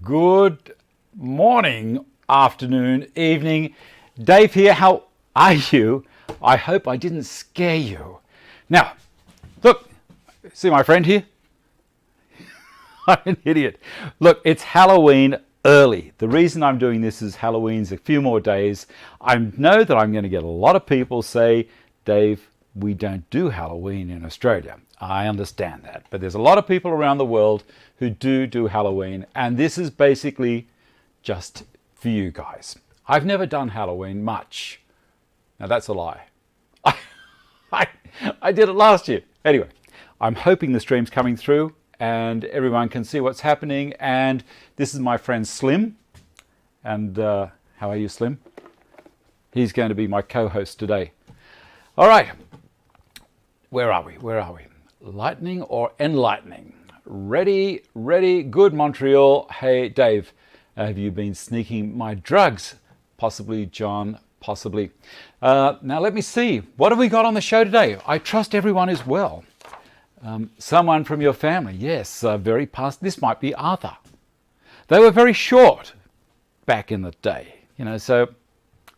Good morning, afternoon, evening. Dave here. How are you? I hope I didn't scare you. Now, look, see my friend here? I'm an idiot. Look, it's Halloween early. The reason I'm doing this is Halloween's a few more days. I know that I'm going to get a lot of people say, Dave, we don't do Halloween in Australia. I understand that. But there's a lot of people around the world who do Halloween. And this is basically just for you guys. I've never done Halloween much. Now that's a lie. I did it last year. Anyway, I'm hoping the stream's coming through and everyone can see what's happening. And this is my friend Slim. And how are you, Slim? He's going to be my co-host today. All right. Where are we? Lightning or enlightening? Ready, good, Montreal. Hey, Dave, have you been sneaking my drugs? Possibly, John, possibly. Now, let me see. What have we got on the show today? I trust everyone is well. Someone from your family, yes, very past. This might be Arthur. They were very short back in the day, so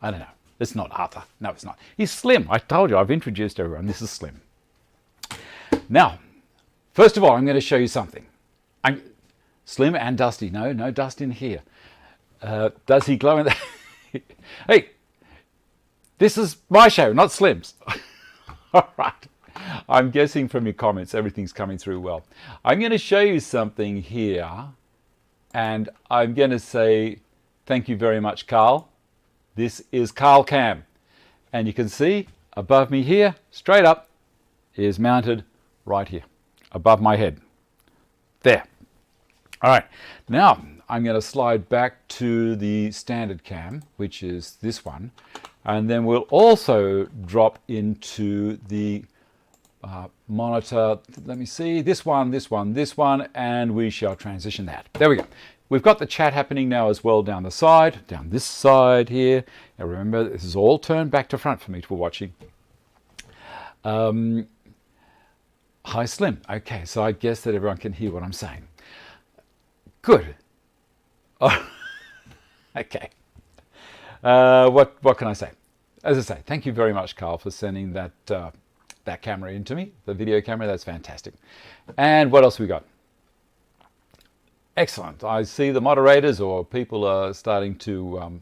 I don't know. It's not Arthur. No, it's not. He's Slim. I told you, I've introduced everyone. This is Slim. Now, first of all, I'm going to show you something. Slim and Dusty. No Dusty in here. Does he glow in the... Hey, this is my show, not Slim's. All right. I'm guessing from your comments, everything's coming through well. I'm going to show you something here. And I'm going to say thank you very much, Carl. This is Carl Cam. And you can see above me here, straight up, is mounted right here, above my head. There. All right. Now, I'm going to slide back to the standard cam, which is this one. And then we'll also drop into the monitor. Let me see. This one, and we shall transition that. There we go. We've got the chat happening now as well down the side, down this side here. Now remember, this is all turned back to front for me for watching. Hi, Slim. Okay, so I guess that everyone can hear what I'm saying. Good. Oh, okay. What can I say? As I say, thank you very much, Carl, for sending that that camera in to me, the video camera. That's fantastic. And what else we got? Excellent. I see the moderators or people are starting to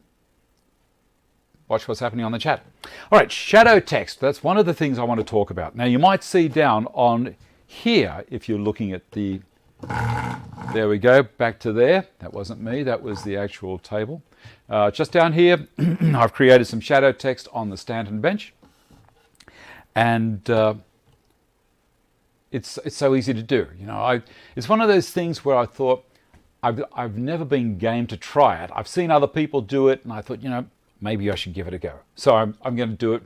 watch what's happening on the chat. All right, shadow text. That's one of the things I want to talk about. Now, you might see down on here, if you're looking at the... There we go, back to there. That wasn't me, that was the actual table. Just down here, I've created some shadow text on the Stanton bench. And it's so easy to do. It's one of those things where I thought, I've never been game to try it. I've seen other people do it, and I thought, maybe I should give it a go. So I'm going to do it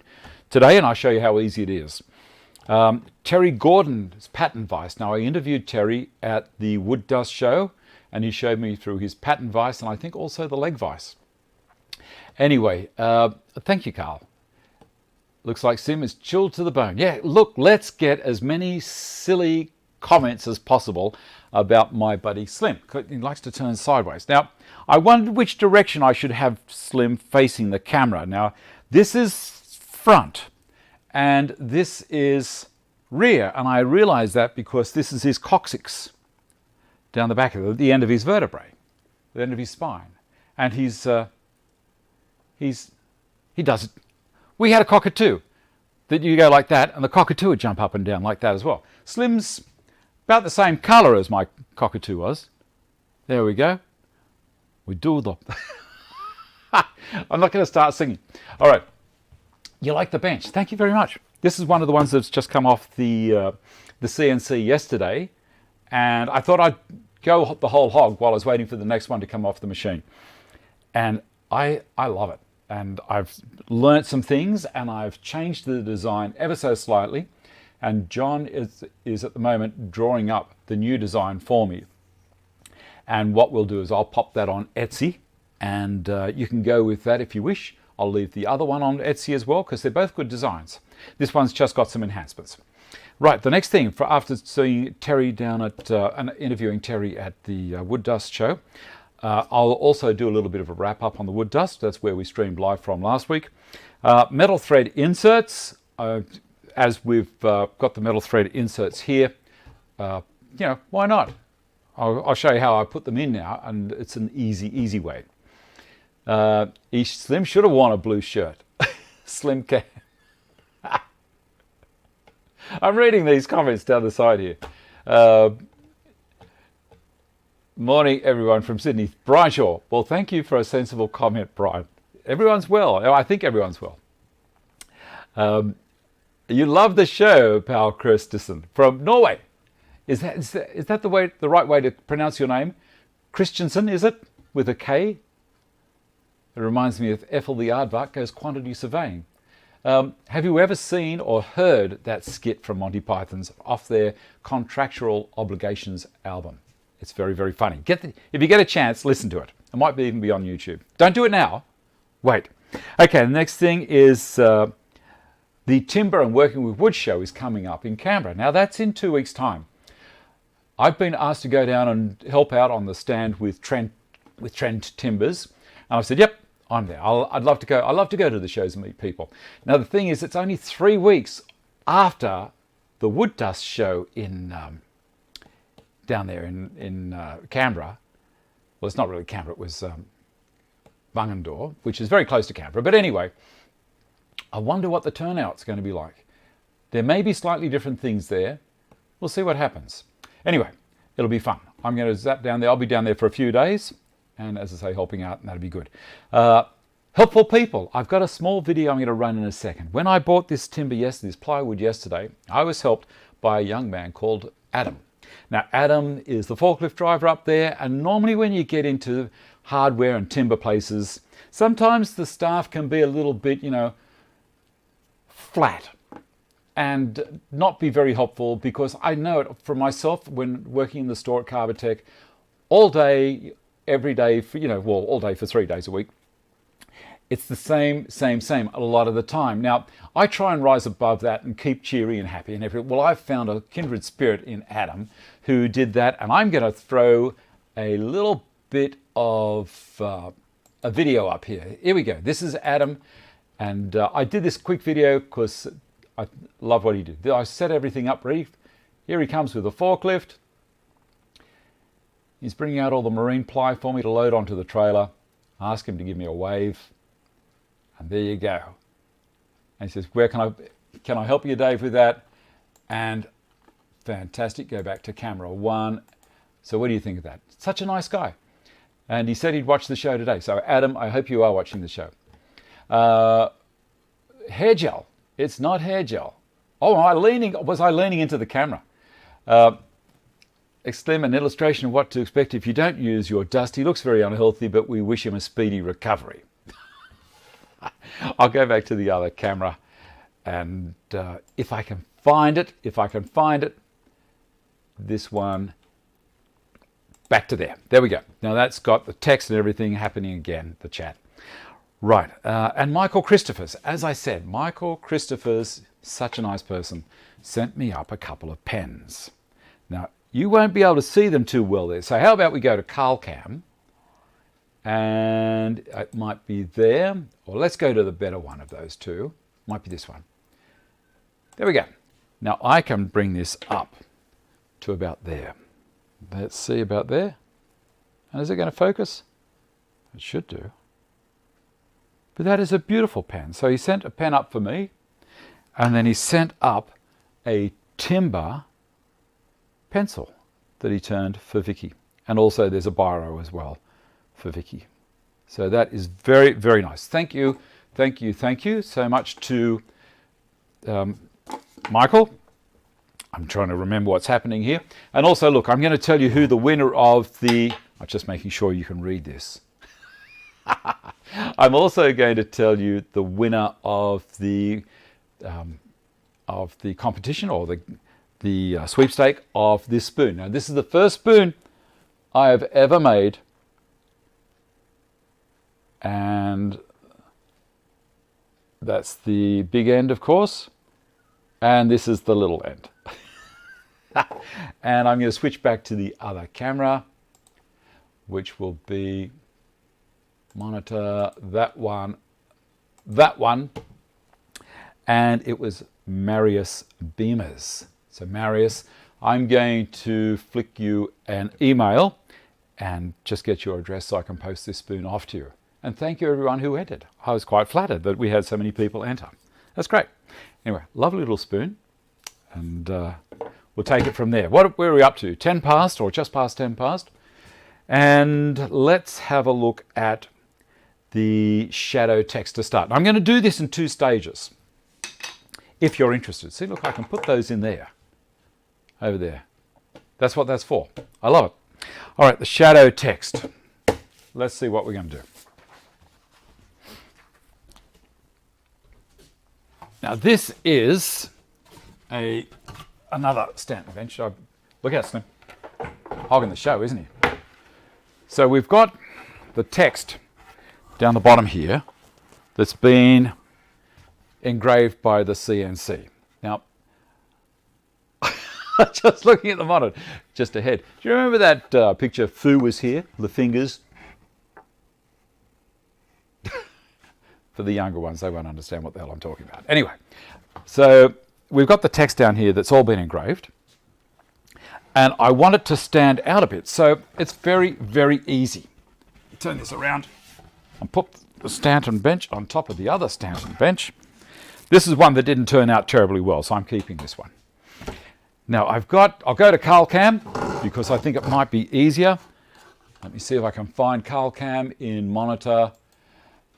today, and I'll show you how easy it is. Terry Gordon's pattern vise. Now, I interviewed Terry at the Wood Dust show, and he showed me through his pattern vise, and I think also the leg vise. Anyway, thank you, Carl. Looks like Sim is chilled to the bone. Yeah, look, let's get as many silly comments as possible about my buddy Slim. He likes to turn sideways. Now, I wondered which direction I should have Slim facing the camera. Now, this is front and this is rear. And I realize that because this is his coccyx down the back of the end of his vertebrae, the end of his spine. And he does it. We had a cockatoo that you go like that and the cockatoo would jump up and down like that as well. Slim's about the same colour as my cockatoo was. There we go. We do the... I'm not going to start singing. All right. You like the bench. Thank you very much. This is one of the ones that's just come off the CNC yesterday. And I thought I'd go the whole hog while I was waiting for the next one to come off the machine. And I love it. And I've learnt some things and I've changed the design ever so slightly. And John is at the moment drawing up the new design for me. And what we'll do is I'll pop that on Etsy and you can go with that if you wish. I'll leave the other one on Etsy as well because they're both good designs. This one's just got some enhancements. Right, the next thing, after seeing Terry down at, interviewing Terry at the Wood Dust show, I'll also do a little bit of a wrap up on the wood dust. That's where we streamed live from last week. Metal thread inserts. As we've got the metal thread inserts here, why not? I'll show you how I put them in now, and it's an easy way. Slim should have worn a blue shirt. Slim can. I'm reading these comments down the side here. Morning, everyone from Sydney. Brian Shaw. Well, thank you for a sensible comment, Brian. Everyone's well. I think everyone's well. You love the show, Paul Christensen from Norway. Is that the right way to pronounce your name? Christensen, is it? With a K? It reminds me of Ethel the Aardvark goes quantity surveying. Have you ever seen or heard that skit from Monty Python's off their Contractual Obligations album? It's very, very funny. If you get a chance, listen to it. It might even be on YouTube. Don't do it now. Wait. Okay, the next thing is the Timber and Working with Wood show is coming up in Canberra. Now, that's in 2 weeks' time. I've been asked to go down and help out on the stand with Trent Timbers. And I said, yep, I'm there. I'd love to go. I love to go to the shows and meet people. Now, the thing is, it's only 3 weeks after the Wood Dust show down there in Canberra. Well, it's not really Canberra. It was Bungendore, which is very close to Canberra. But anyway, I wonder what the turnout's going to be like. There may be slightly different things there. We'll see what happens. Anyway, it'll be fun. I'm going to zap down there. I'll be down there for a few days. And as I say, helping out, and that'll be good. Helpful people. I've got a small video I'm going to run in a second. When I bought this timber yesterday, this plywood yesterday, I was helped by a young man called Adam. Now, Adam is the forklift driver up there. And normally when you get into hardware and timber places, sometimes the staff can be a little bit, flat and not be very helpful, because I know it for myself when working in the store at Carbotech all day, every day, all day for 3 days a week. It's the same a lot of the time. Now, I try and rise above that and keep cheery and happy and everything. Well, I've found a kindred spirit in Adam who did that, and I'm going to throw a little bit of a video up here. Here we go. This is Adam, and I did this quick video because I love what he did. I set everything up ready. Here he comes with a forklift. He's bringing out all the marine ply for me to load onto the trailer. Ask him to give me a wave. And there you go. And he says, "Where can I help you, Dave, with that?" And fantastic. Go back to camera 1. So what do you think of that? Such a nice guy. And he said he'd watch the show today. So Adam, I hope you are watching the show. Hair gel. It's not hair gel. Oh, was I leaning into the camera? Exclaim an illustration of what to expect if you don't use your dust. He looks very unhealthy, but we wish him a speedy recovery. I'll go back to the other camera, and if I can find it, this one, back to there. There we go. Now that's got the text and everything happening again, the chat. Right, and Michael Christophers, as I said, Michael Christophers, such a nice person, sent me up a couple of pens. Now, you won't be able to see them too well there, so how about we go to CarlCam, and it might be there, or let's go to the better one of those two. Might be this one. There we go. Now, I can bring this up to about there. Let's see about there. And is it going to focus? It should do. But that is a beautiful pen. So he sent a pen up for me, and then he sent up a timber pencil that he turned for Vicky. And also there's a biro as well for Vicky. So that is very, very nice. Thank you so much to Michael. I'm trying to remember what's happening here. And also, look, I'm going to tell you who the winner of the... I'm just making sure you can read this. I'm also going to tell you the winner of the competition, or the sweepstake of this spoon. Now, this is the first spoon I have ever made, and that's the big end, of course, and this is the little end. And I'm going to switch back to the other camera which will be monitor that one, and it was Marius Beamers. So Marius, I'm going to flick you an email and just get your address so I can post this spoon off to you. And thank you everyone who entered. I was quite flattered that we had so many people enter. That's great. Anyway, lovely little spoon, and we'll take it from there. Where are we up to? 10 past or just past 10 past? And let's have a look at the shadow text to start. I'm going to do this in 2 stages, if you're interested. See, look, I can put those in there, over there. That's what that's for. I love it. All right, the shadow text. Let's see what we're going to do. Now this is another Stanton bench. Look out, Slim. Hogging the show, isn't he? So we've got the text down the bottom here that's been engraved by the CNC. Now, just looking at the monitor, just ahead. Do you remember that picture, Fu was here, the fingers? For the younger ones, they won't understand what the hell I'm talking about. Anyway, so we've got the text down here that's all been engraved. And I want it to stand out a bit. So it's very, very easy. Turn this around and put the Stanton bench on top of the other Stanton bench. This is one that didn't turn out terribly well, so I'm keeping this one. Now I'll go to CarlCam because I think it might be easier. Let me see if I can find CarlCam in monitor.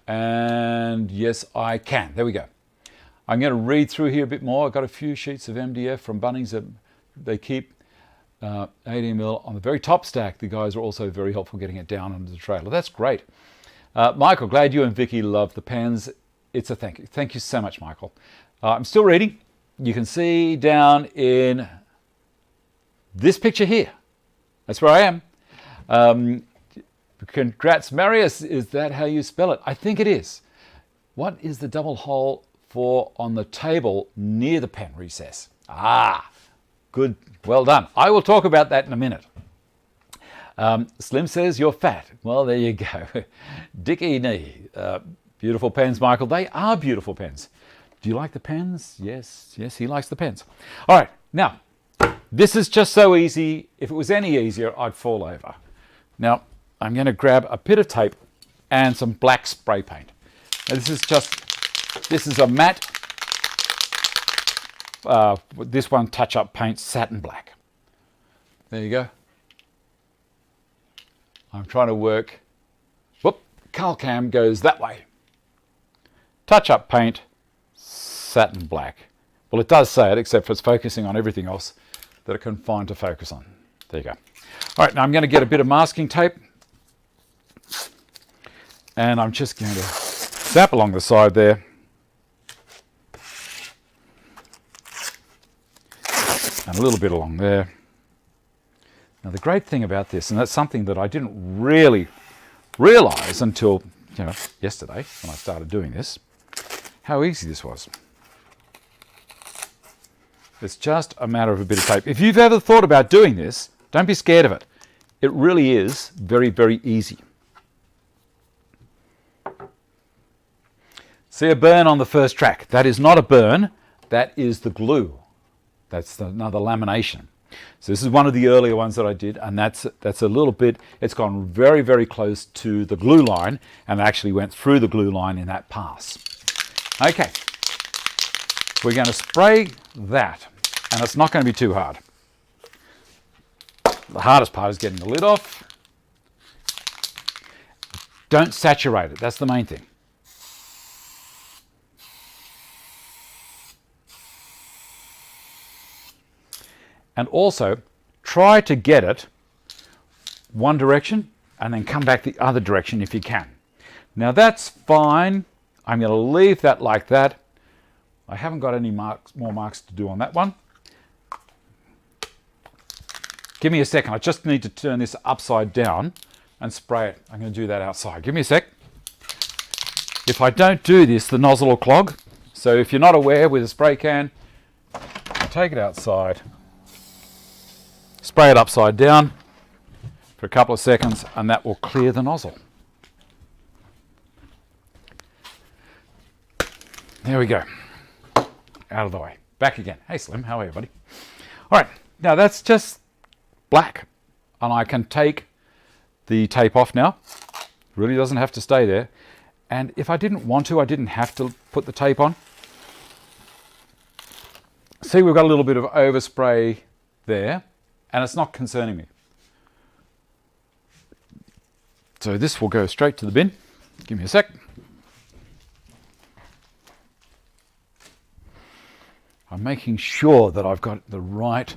And yes, I can. There we go. I'm going to read through here a bit more. I've got a few sheets of MDF from Bunnings that they keep 18mm on the very top stack. The guys are also very helpful getting it down under the trailer. That's great. Michael, glad you and Vicky love the pens. It's a thank you. Thank you so much, Michael. I'm still reading. You can see down in this picture here. That's where I am. Congrats, Marius. Is that how you spell it? I think it is. What is the double hole for on the table near the pen recess? Ah, good. Well done. I will talk about that in a minute. Slim says you're fat. Well, there you go. Dickie knee. Beautiful pens, Michael. They are beautiful pens. Do you like the pens? Yes, yes, he likes the pens. All right, now, this is just so easy. If it was any easier, I'd fall over. Now, I'm going to grab a bit of tape and some black spray paint. Now, this is a matte, this one touch-up paint, satin black. There you go. I'm trying to work, whoop, CarlCam goes that way. Touch-up paint, satin black. Well, it does say it, except for it's focusing on everything else that it can find to focus on. There you go. All right, now I'm going to get a bit of masking tape. And I'm just going to zap along the side there. And a little bit along there. Now the great thing about this, and that's something that I didn't really realize until yesterday when I started doing this, how easy this was. It's just a matter of a bit of tape. If you've ever thought about doing this, don't be scared of it. It really is very, very easy. See a burn on the first track. That is not a burn, that is the glue. That's another lamination. So this is one of the earlier ones that I did, and that's a little bit, it's gone very, very close to the glue line, and actually went through the glue line in that pass. Okay, we're going to spray that, and it's not going to be too hard. The hardest part is getting the lid off. Don't saturate it, that's the main thing. And also, try to get it one direction and then come back the other direction if you can. Now that's fine. I'm going to leave that like that. I haven't got any more marks to do on that one. Give me a second. I just need to turn this upside down and spray it. I'm going to do that outside. Give me a sec. If I don't do this, the nozzle will clog. So if you're not aware, with a spray can, take it outside. Spray it upside down, for a couple of seconds, and that will clear the nozzle. There we go. Out of the way. Back again. Hey Slim, how are you, buddy? All right, now that's just black, and I can take the tape off now. It really doesn't have to stay there. And if I didn't want to, I didn't have to put the tape on. See, we've got a little bit of overspray there, and it's not concerning me. So this will go straight to the bin. Give me a sec. I'm making sure that I've got the right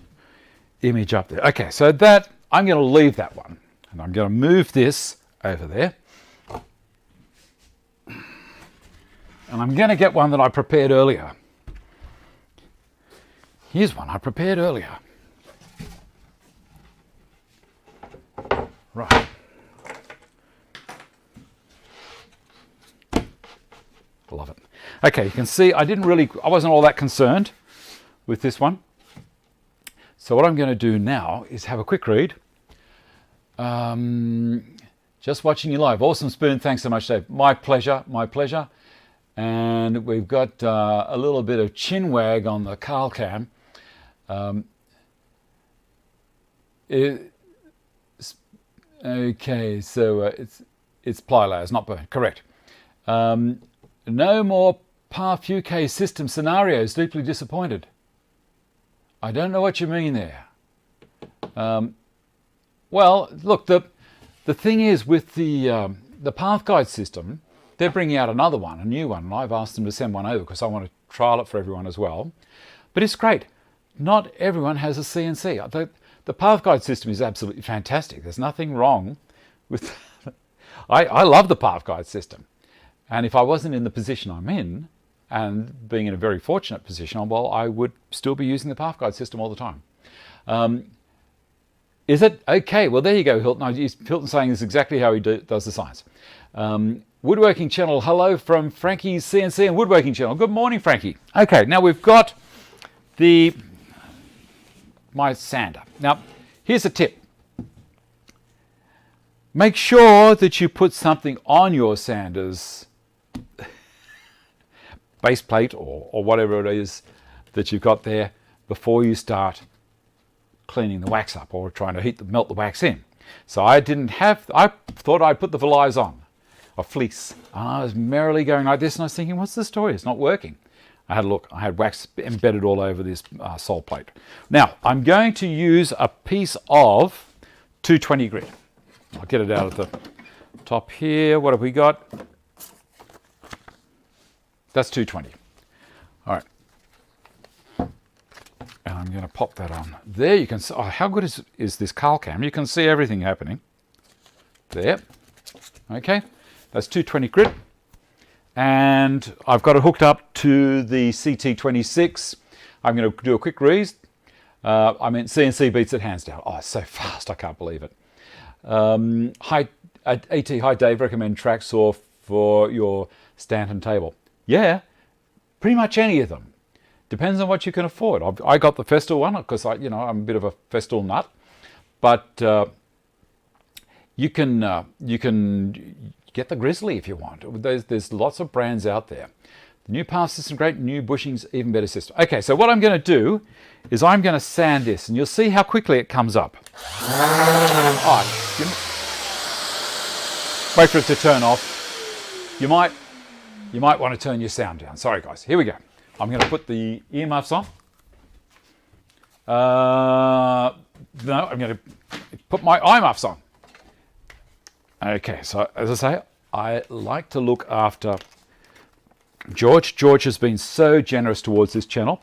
image up there. Okay, so that, I'm going to leave that one, and I'm going to move this over there. And I'm going to get one that I prepared earlier. Here's one I prepared earlier. Right. Love it. Okay, you can see I wasn't all that concerned with this one. So what I'm going to do now is have a quick read. Just watching you live. Awesome Spoon. Thanks so much, Dave. My pleasure. My pleasure. And we've got a little bit of chin wag on the Carl cam. Okay, so it's ply layers, not burn. Correct. No more PAF UK system scenarios. Deeply disappointed. I don't know what you mean there. Well, look, the thing is with the path guide system, they're bringing out another one, a new one, and I've asked them to send one over because I want to trial it for everyone as well. But it's great. Not everyone has a CNC. The path guide system is absolutely fantastic. There's nothing wrong with... I love the path guide system. And if I wasn't in the position I'm in, and being in a very fortunate position, well, I would still be using the path guide system all the time. Is it? Okay, well, there you go, Hilton. Hilton's saying this is exactly how he does the science. Woodworking channel, hello from Frankie's CNC and Woodworking channel. Good morning, Frankie. Okay, now we've got my sander. Now, here's a tip. Make sure that you put something on your sander's base plate or whatever it is that you've got there before you start cleaning the wax up or trying to melt the wax in. So I thought I'd put the Felize on, a fleece. And I was merrily going like this and I was thinking, what's the story? It's not working. I had a look, I had wax embedded all over this sole plate. Now, I'm going to use a piece of 220 grit. I'll get it out of the top here. What have we got? That's 220. All right. And I'm going to pop that on. There you can see, oh, how good is this Carl cam? You can see everything happening. There. Okay. That's 220 grit. And I've got it hooked up to the CT26. I'm going to do a quick read. CNC beats it hands down. Oh, it's so fast. I can't believe it. Hi Dave, recommend track saw for your Stanton table. Yeah, pretty much any of them. Depends on what you can afford. I got the Festool one because I'm a bit of a Festool nut, but you can get the Grizzly if you want. There's lots of brands out there. The new path system, great. New bushings, even better system. Okay, so what I'm going to do is I'm going to sand this, and you'll see how quickly it comes up. Wait for it to turn off. You might want to turn your sound down. Sorry, guys. Here we go. I'm going to put the earmuffs on. No, I'm going to put my eye muffs on. Okay, so as I say, I like to look after George. George has been so generous towards this channel.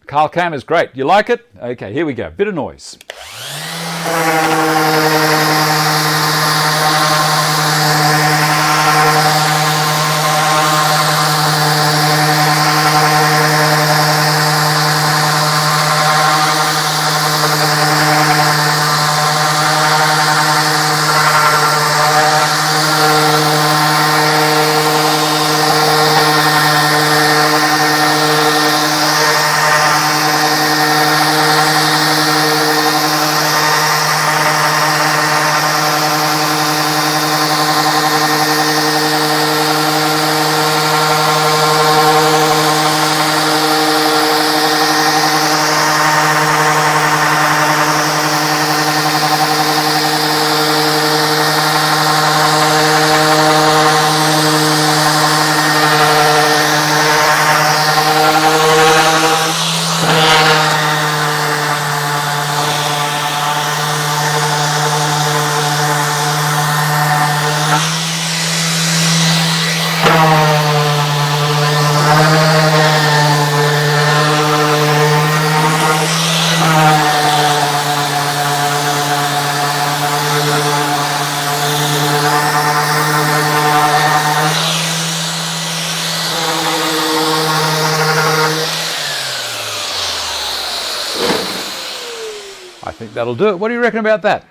Carl cam is great. You like it? Okay, here we go. Bit of noise. that'll do it. What do you reckon about that?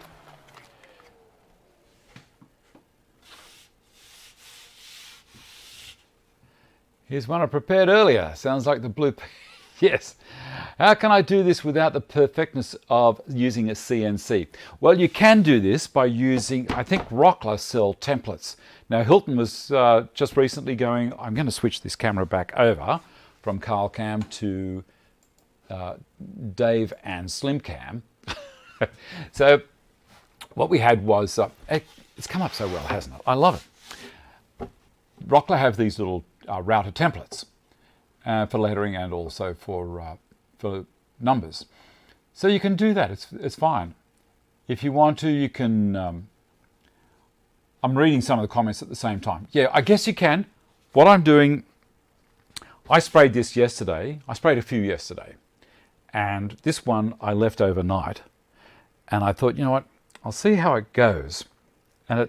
Here's one I prepared earlier. Sounds like the blue. Yes. How can I do this without the perfectness of using a CNC? Well, you can do this by using, I think Rockler sell templates. Now, Hilton was just recently going, I'm going to switch this camera back over from Carl Cam to Dave and Slim Cam. So what we had was, it's come up so well, hasn't it? I love it. Rockler have these little router templates for lettering and also for numbers. So you can do that, it's fine. If you want to, you can, I'm reading some of the comments at the same time. Yeah, I guess you can. What I'm doing, I sprayed this yesterday, I sprayed a few yesterday, and this one I left overnight, and I thought, you know what, I'll see how it goes. And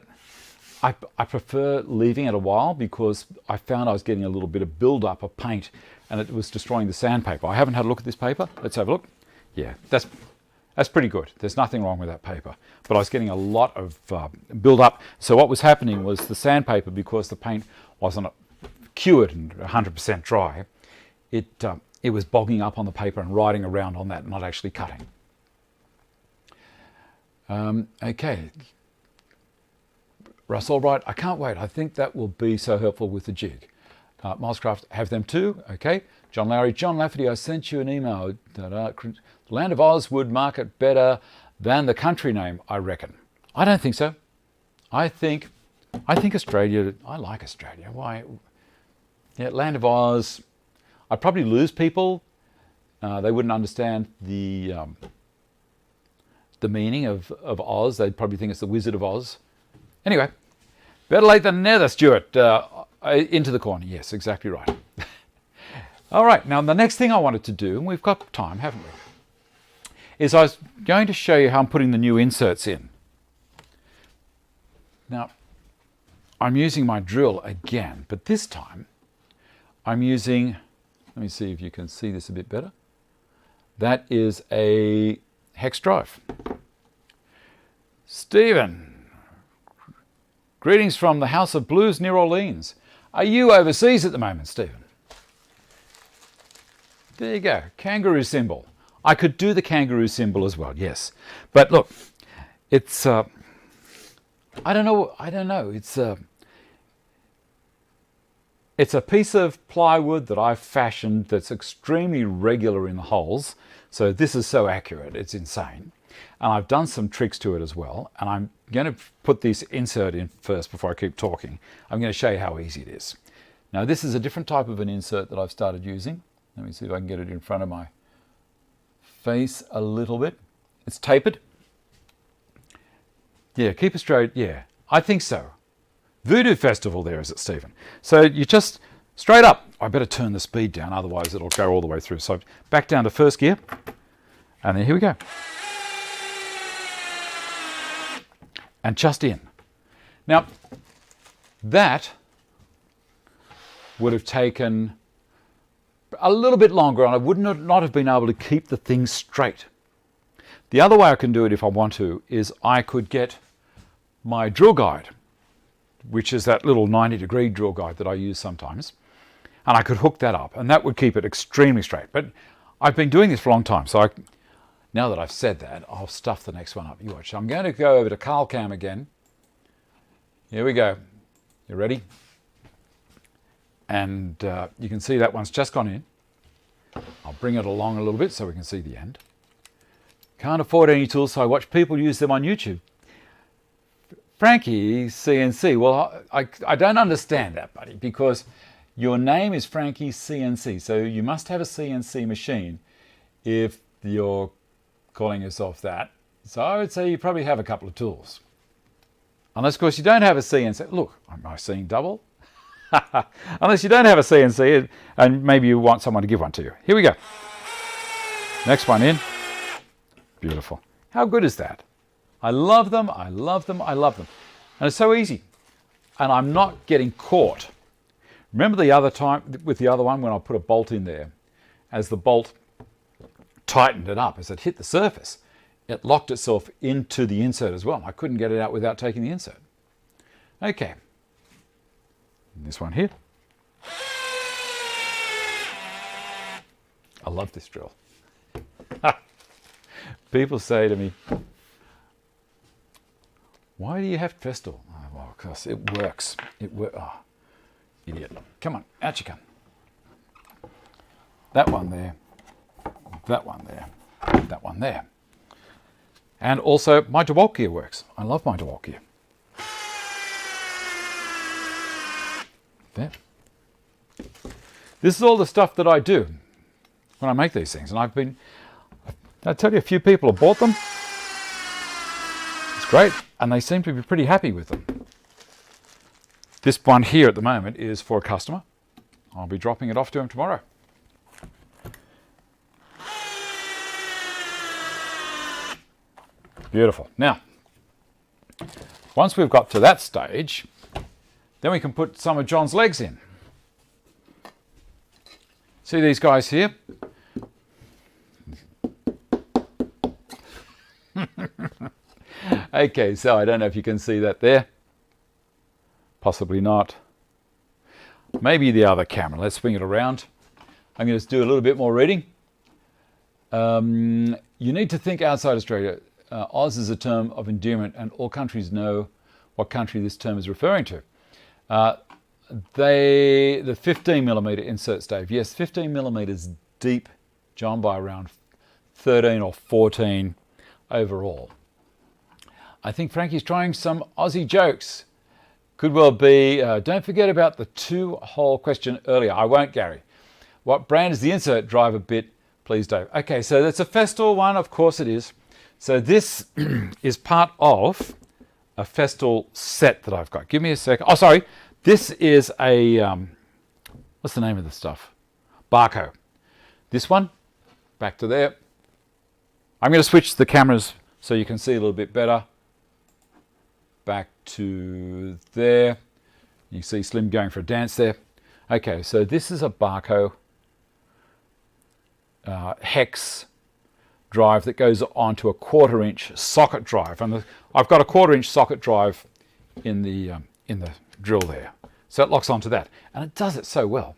I prefer leaving it a while because I found I was getting a little bit of build-up of paint and it was destroying the sandpaper. I haven't had a look at this paper. Let's have a look. Yeah, that's pretty good. There's nothing wrong with that paper. But I was getting a lot of build-up. So what was happening was the sandpaper, because the paint wasn't cured and 100% dry, it was bogging up on the paper and riding around on that, not actually cutting. Okay. Russ, all right, I can't wait. I think that will be so helpful with the jig. Milescraft have them too. Okay. John Lowry, John Lafferty, I sent you an email. The Land of Oz would market better than the country name, I reckon. I don't think so. I think Australia, I like Australia. Why? Yeah, Land of Oz, I'd probably lose people. They wouldn't understand the meaning of Oz. They'd probably think it's the Wizard of Oz. Anyway, better late than never, Stuart. Into the corner. Yes, exactly right. All right, now the next thing I wanted to do, and we've got time, haven't we, is I was going to show you how I'm putting the new inserts in. Now, I'm using my drill again, but this time I'm using, let me see if you can see this a bit better. That is a hex drive. Stephen, greetings from the House of Blues, New Orleans. Are you overseas at the moment, Stephen? There you go, kangaroo symbol. I could do the kangaroo symbol as well, yes. But look, it's, I don't know, it's a piece of plywood that I've fashioned that's extremely regular in the holes. So this is so accurate, it's insane. And I've done some tricks to it as well. And I'm going to put this insert in first before I keep talking. I'm going to show you how easy it is. Now this is a different type of an insert that I've started using. Let me see if I can get it in front of my face a little bit. It's tapered. Yeah, keep it straight. Yeah, I think so. Voodoo Festival there, is it, Stephen? So you just straight up. I better turn the speed down, otherwise it'll go all the way through. So back down to first gear. And then here we go. And just in. Now, that would have taken a little bit longer and I would not have been able to keep the thing straight. The other way I can do it if I want to is I could get my drill guide, which is that little 90-degree drill guide that I use sometimes, and I could hook that up and that would keep it extremely straight. But I've been doing this for a long time, so now that I've said that, I'll stuff the next one up. You watch. I'm going to go over to Carl Cam again. Here we go. You ready? And you can see that one's just gone in. I'll bring it along a little bit so we can see the end. Can't afford any tools, so I watch people use them on YouTube. Frankie CNC. Well, I don't understand that, buddy, because your name is Frankie CNC, so you must have a CNC machine if you're calling yourself that. So I would say you probably have a couple of tools. Unless, of course, you don't have a CNC. Look, am I seeing double? Unless you don't have a CNC and maybe you want someone to give one to you. Here we go. Next one in. Beautiful. How good is that? I love them, I love them, I love them. And it's so easy. And I'm not getting caught. Remember the other time with the other one when I put a bolt in there, as the bolt tightened it up, as it hit the surface, it locked itself into the insert as well. I couldn't get it out without taking the insert. Okay, this one here. I love this drill. People say to me, why do you have Festool? Oh, well, because it works. It works. Oh, idiot. Come on, out you come. That one there. That one there. That one there. And also, my DeWalt gear works. I love my DeWalt gear. There. This is all the stuff that I do when I make these things. And I tell you, a few people have bought them. It's great. And they seem to be pretty happy with them. This one here at the moment is for a customer. I'll be dropping it off to him tomorrow. Beautiful. Now, once we've got to that stage, then we can put some of John's legs in. See these guys here? Okay, so I don't know if you can see that there. Possibly not. Maybe the other camera. Let's swing it around. I'm going to do a little bit more reading. You need to think outside Australia. Oz is a term of endearment, and all countries know what country this term is referring to. The 15mm inserts, Dave. Yes, 15mm deep, John, by around 13 or 14 overall. I think Frankie's trying some Aussie jokes. Could well be. Don't forget about the 2-hole question earlier. I won't, Gary. What brand is the insert driver bit, please, Dave? Okay, so that's a Festool one. Of course it is. So this is part of a Festool set that I've got. Give me a second. Oh, sorry. This is a, what's the name of the stuff? Barco. This one, back to there. I'm going to switch the cameras so you can see a little bit better. Back to there. You see Slim going for a dance there. Okay, so this is a Barco hex drive that goes onto a 1/4-inch socket drive, and I've got a 1/4-inch socket drive in the drill there, so it locks onto that, and it does it so well.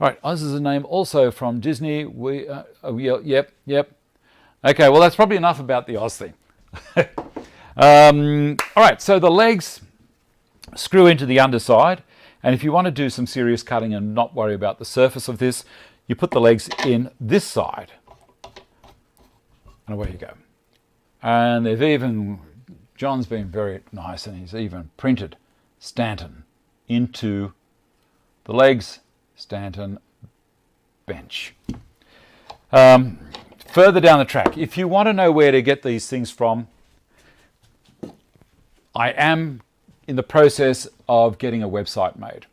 All right, Oz is a name also from Disney. Yep. Okay, well that's probably enough about the Oz thing. All right, so the legs screw into the underside, and if you want to do some serious cutting and not worry about the surface of this, you put the legs in this side. And away you go. And they've even, John's been very nice, and he's even printed Stanton into the legs. Stanton bench. Further down the track, if you want to know where to get these things from, I am in the process of getting a website made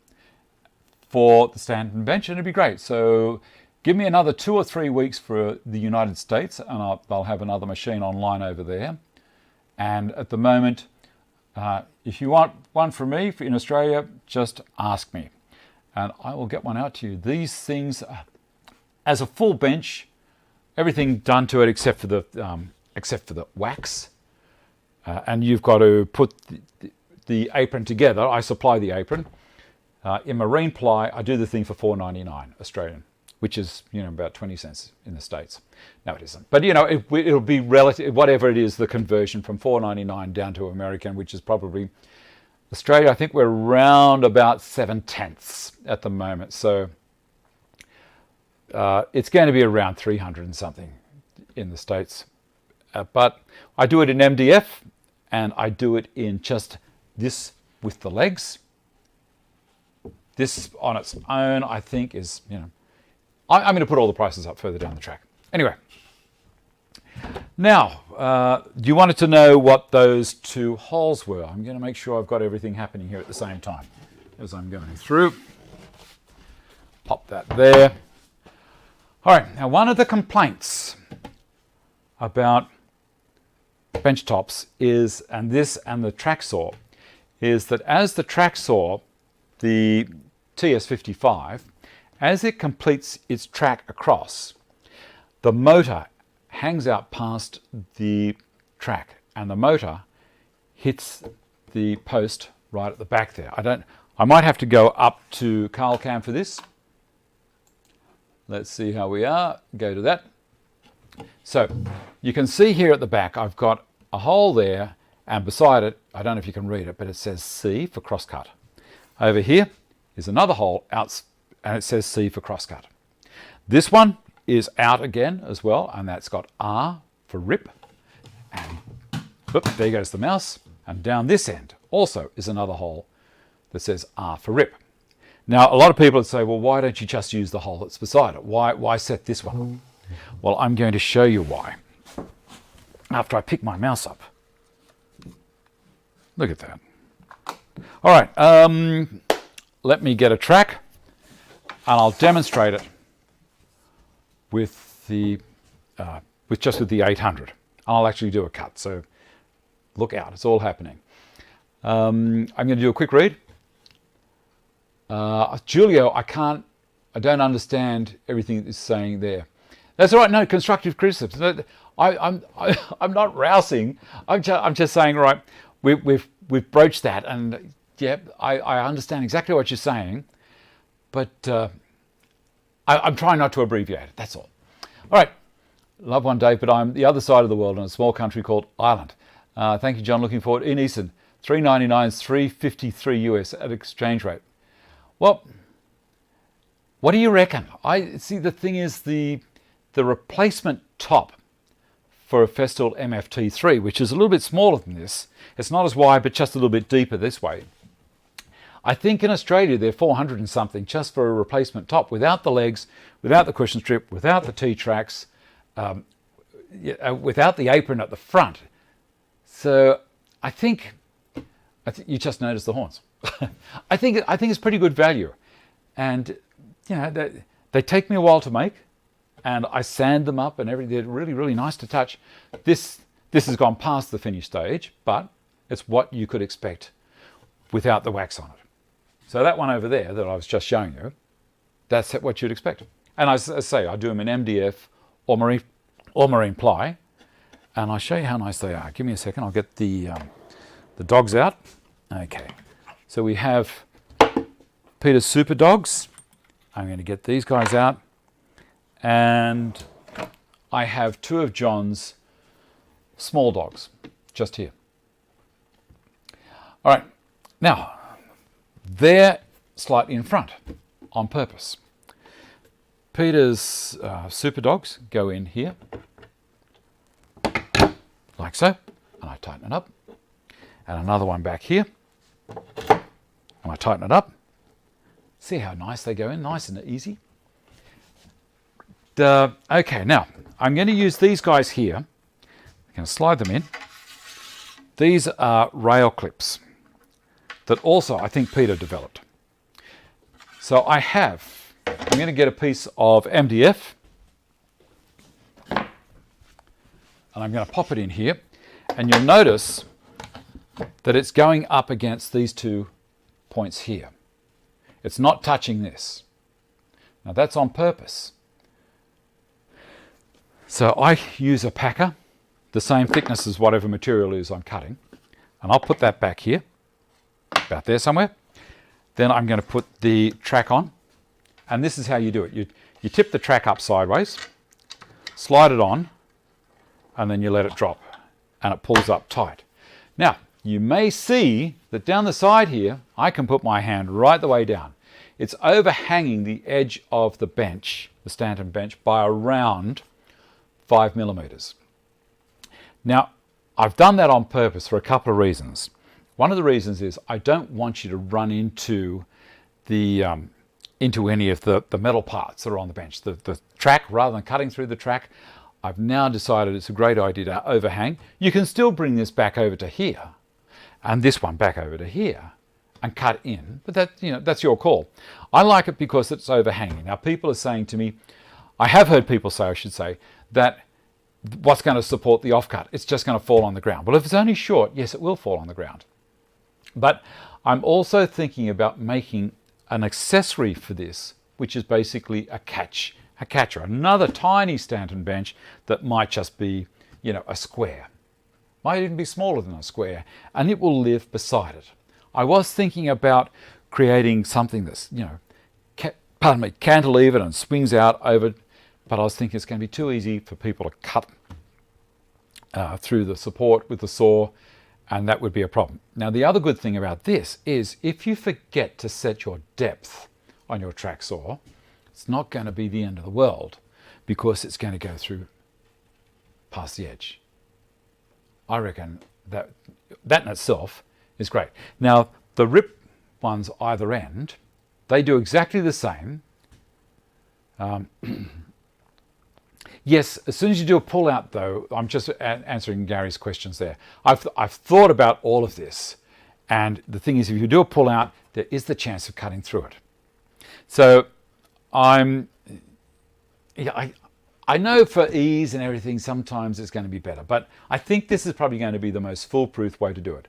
for the Stanton bench, and it'd be great. So give me another 2 or 3 weeks for the United States, and I'll have another machine online over there. And at the moment, if you want one from me in Australia, just ask me, and I will get one out to you. These things, as a full bench, everything done to it except for the wax, and you've got to put the apron together. I supply the apron in marine ply. I do the thing for $4.99 Australian, which is, about 20 cents in the States. No, it isn't. But, it'll be relative, whatever it is, the conversion from $4.99 down to American, which is probably Australia. I think we're around about 7/10 at the moment. So it's going to be around 300 and something in the States. But I do it in MDF, and I do it in just this with the legs. This on its own, I think, is, I'm going to put all the prices up further down the track. Anyway, now, you wanted to know what those 2 holes were. I'm going to make sure I've got everything happening here at the same time as I'm going through. Pop that there. All right, now one of the complaints about bench tops is, and the track saw, is that as the track saw, the TS55, as it completes its track across, the motor hangs out past the track, and the motor hits the post right at the back there. I might have to go up to Carl Cam for this. Let's see how we are. Go to that. So you can see here at the back, I've got a hole there, and beside it, I don't know if you can read it, but it says C for crosscut. Over here is another hole out, and it says C for crosscut. This one is out again as well, and that's got R for rip. And whoop, there goes the mouse. And down this end also is another hole that says R for rip. Now, a lot of people would say, well, why don't you just use the hole that's beside it? Why set this one? Well, I'm going to show you why after I pick my mouse up. Look at that. All right, let me get a track, and I'll demonstrate it with the with the 800. I'll actually do a cut, so look out, it's all happening. I'm going to do a quick read. Julio, I don't understand everything that's saying there. That's all right. No, constructive criticism. I'm not rousing. I'm just saying, right, we've broached that, and yeah, I understand exactly what you're saying, but I'm trying not to abbreviate it. That's all. All right. Love one, Dave, but I'm the other side of the world in a small country called Ireland. Thank you, John. Looking forward. In Eastern, $3.99 is $3.53 US at exchange rate. Well, what do you reckon? I see. The thing is, the replacement top for a Festool MFT3, which is a little bit smaller than this. It's not as wide, but just a little bit deeper this way. I think in Australia they're 400 and something just for a replacement top, without the legs, without the cushion strip, without the T-tracks, without the apron at the front. So I think you just noticed the horns. I think it's pretty good value, and you know they take me a while to make, and I sand them up and everything. They're really nice to touch. This has gone past the finish stage, but it's what you could expect without the wax on it. So that one over there that I was just showing you, that's what you'd expect. And as I say, I do them in MDF or marine ply, and I'll show you how nice they are. Give me a second. I'll get the dogs out. Okay. So we have Peter's Super Dogs. I'm going to get these guys out. And I have two of John's small dogs just here. All right. Now, they're slightly in front on purpose. Peter's Super Dogs go in here, like so, and I tighten it up. And another one back here, and I tighten it up. See how nice they go in, nice and easy. Okay, now I'm going to use these guys here. I'm going to slide them in. These are rail clips that also I think Peter developed. So I'm going to get a piece of MDF, and I'm going to pop it in here, and you'll notice that it's going up against these 2 points here. It's not touching this. Now that's on purpose. So I use a packer, the same thickness as whatever material is I'm cutting, and I'll put that back here, about there somewhere. Then I'm going to put the track on, and this is how you do it. You tip the track up sideways, slide it on, and then you let it drop, and it pulls up tight. Now, you may see that down the side here, I can put my hand right the way down. It's overhanging the edge of the bench, the Stanton bench, by around 5 millimeters. Now, I've done that on purpose for a couple of reasons. One of the reasons is I don't want you to run into any of the metal parts that are on the bench. The track, rather than cutting through the track, I've now decided it's a great idea to overhang. You can still bring this back over to here, and this one back over to here, and cut in, but that's your call. I like it because it's overhanging. Now, people are saying to me, I have heard people say, I should say, that what's going to support the offcut? It's just going to fall on the ground. Well, if it's only short, yes, it will fall on the ground. But I'm also thinking about making an accessory for this, which is basically a catch a catcher, another tiny Stanton bench that might just be, you know, a square. Might even be smaller than a square, and it will live beside it. I was thinking about creating something that's, you know, cantilevered and swings out over, but I was thinking it's going to be too easy for people to cut through the support with the saw, and that would be a problem. Now, the other good thing about this is if you forget to set your depth on your track saw, it's not going to be the end of the world because it's going to go through past the edge. I reckon that in itself is great. Now, the rip ones either end, they do exactly the same. Yes, as soon as you do a pull out though, I'm just answering Gary's questions there. I've thought about all of this, and the thing is, if you do a pull out, there is the chance of cutting through it. So I know for ease and everything, sometimes it's going to be better, but I think this is probably going to be the most foolproof way to do it.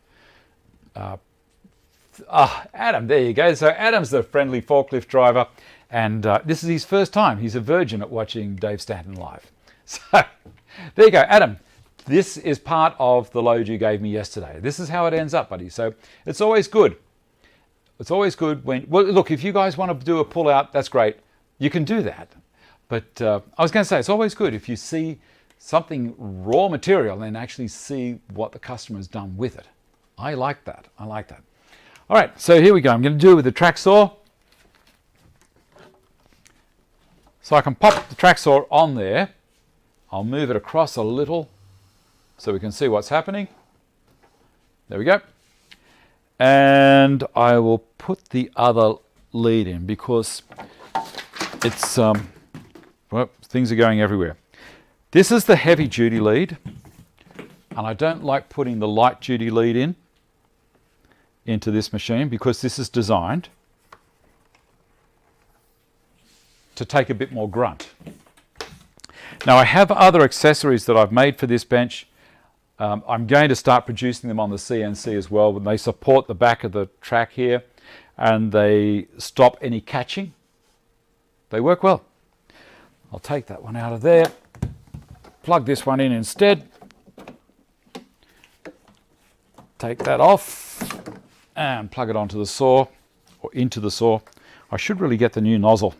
Adam, there you go. So Adam's the friendly forklift driver, and this is his first time. He's a virgin at watching Dave Stanton live. So there you go, Adam. This is part of the load you gave me yesterday. This is how it ends up, buddy. So it's always good. It's always good when, well, look, if you guys want to do a pull out, that's great. You can do that. But I was going to say, it's always good if you see something raw material and actually see what the customer's done with it. I like that. I like that. All right, so here we go. I'm going to do it with the track saw. So I can pop the track saw on there. I'll move it across a little so we can see what's happening. There we go. And I will put the other lead in because it's, well, things are going everywhere. This is the heavy duty lead, and I don't like putting the light duty lead into this machine because this is designed to take a bit more grunt. Now I have other accessories that I've made for this bench. I'm going to start producing them on the CNC as well. They support the back of the track here and they stop any catching. They work well. I'll take that one out of there, plug this one in instead, take that off and plug it onto the saw or into the saw. I should really get the new nozzle.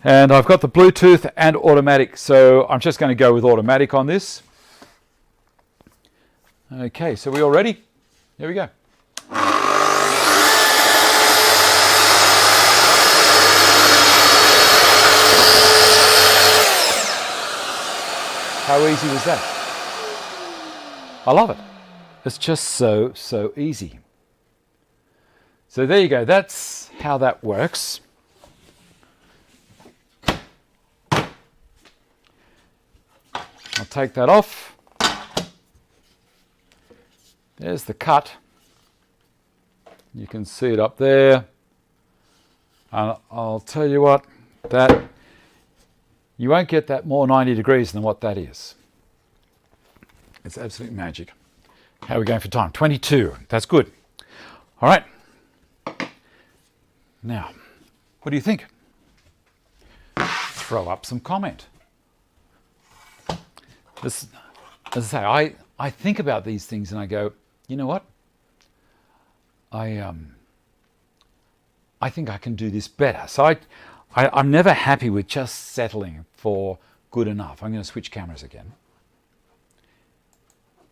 And I've got the Bluetooth and automatic, so I'm just going to go with automatic on this. Okay, so we all ready? Here we go. How easy was that? I love it. It's just so easy. So there you go. That's how that works. I'll take that off. There's the cut. You can see it up there. And I'll tell you what, that you won't get that more 90 degrees than what that is. It's absolute magic. How are we going for time? 22. That's good. All right. Now, what do you think? Throw up some comment. This, as I say, I think about these things and I go, you know what? I think I can do this better. So I'm never happy with just settling for good enough. I'm going to switch cameras again.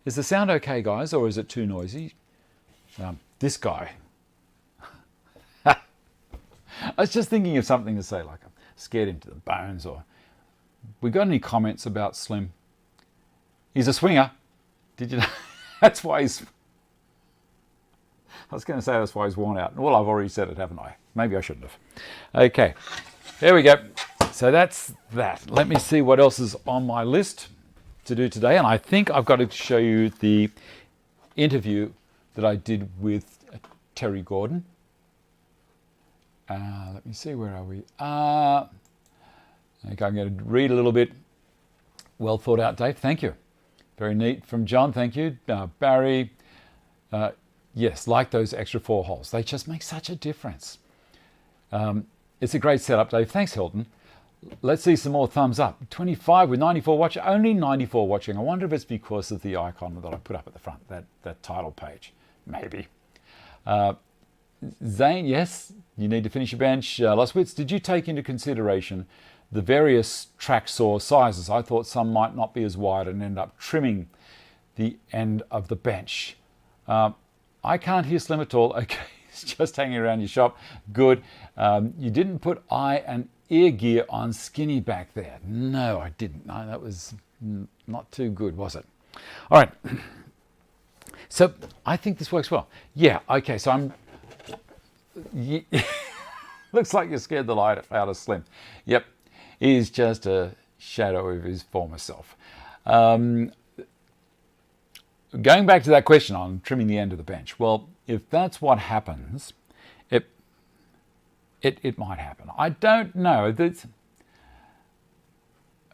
Is the sound okay, guys, or is it too noisy? This guy. I was just thinking of something to say, like I'm scared him to the bones, or we got any comments about Slim? He's a swinger. Did you know? That's why he's... I was going to say that's why he's worn out. Well, I've already said it, haven't I? Maybe I shouldn't have. Okay, there we go. So that's that. Let me see what else is on my list to do today. And I think I've got to show you the interview that I did with Terry Gordon. Let me see, where are we? Okay, I'm going to read a little bit. Well thought out, Dave. Thank you. Very neat from John. Thank you. Barry. Yes, like those extra 4 holes. They just make such a difference. It's a great setup, Dave. Thanks, Hilton. Let's see some more thumbs up. 25 with 94 watching, only 94 watching. I wonder if it's because of the icon that I put up at the front, that title page, maybe. Zane, yes, you need to finish your bench. Lost Wits, did you take into consideration the various track saw sizes? I thought some might not be as wide and end up trimming the end of the bench. I can't hear Slim at all. Okay, it's just hanging around your shop. Good. You didn't put eye and ear gear on Skinny back there. No, I didn't. No, that was not too good, was it? All right. So I think this works well. Yeah, okay, so I'm... looks like you scared the light out of Slim. Yep, he's just a shadow of his former self. Going back to that question on trimming the end of the bench. Well, if that's what happens, it might happen. I don't know. That's,